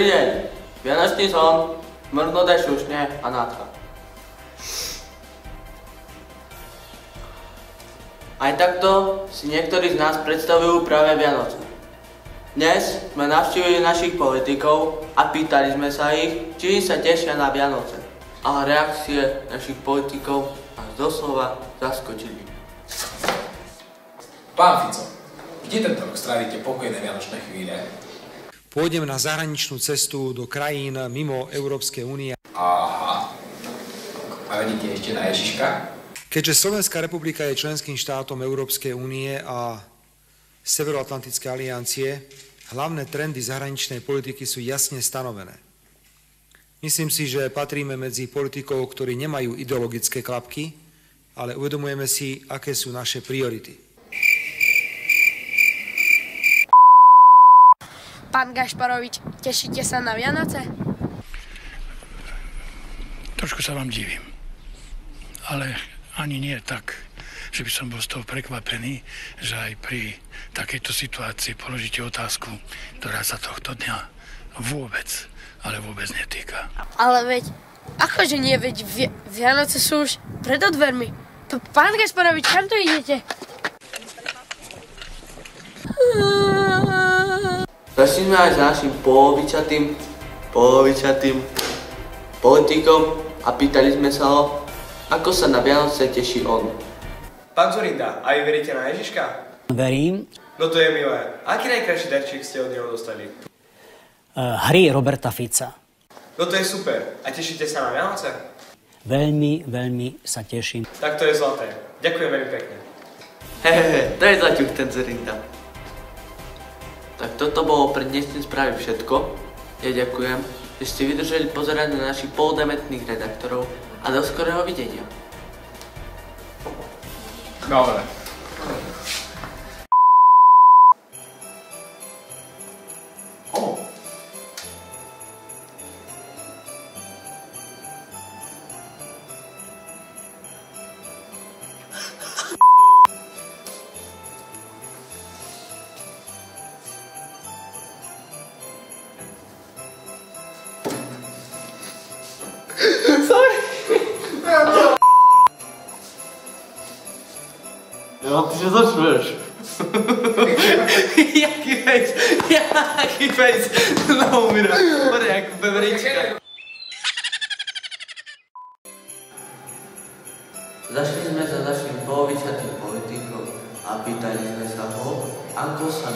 Dobrý deň. Vianočný som, mrno dešušne a nádcha. Aj takto si niektorí z nás predstavujú práve Vianoce. Dnes sme navštívili našich politikov a pýtali sme sa ich, či sa tešia na Vianoce. A reakcie našich politikov nás doslova zaskočili. Pán Fico, kde tento rok strávite pokojné vianočné chvíle? Pôjdem na zahraničnú cestu do krajín mimo Európskej únie. Aha. A vedíte ešte na Ježiška? Keďže Slovenská republika je členským štátom Európskej únie a Severoatlantickej aliancie, hlavné trendy zahraničnej politiky sú jasne stanovené. Myslím si, že patríme medzi politikov, ktorí nemajú ideologické klapky, ale uvedomujeme si, aké sú naše priority. Pán Gašparovič, tešíte sa na Vianoce? Trošku sa vám divím, ale ani nie tak, že by som bol z toho prekvapený, že aj pri takejto situácii položíte otázku, ktorá sa tohto dňa vôbec, ale vôbec netýka. Ale veď, akože nie, veď Vianoce sú už pred dvermi. Pán Gašparovič, kam to idete? Zašli sme aj s našim polovičatým politikom a pýtali sme sa ho, ako sa na Vianoce teší on. Pán Zurinda, a vy veríte na Ježiška? Verím. No to je milé. Aký najkrajší darčík ste od neho dostali? Hry Roberta Fica. No to je super. A tešíte sa na Vianoce? Veľmi, veľmi sa teším. Tak to je zlaté. Ďakujem veľmi pekne. To je zaťuch ten Zurinda. Tak toto bolo pre dnešné správy všetko. Ja ďakujem, že ste vydržali pozerať na našich polodementných redaktorov a do skorého videnia. Dobre. No, ty się zaczniesz. Jaki fejs. No, umieram. Patrz, jak bebryczka. Zašli sme za našim polovičatým politikom a pýtali sme sa ho, ako sa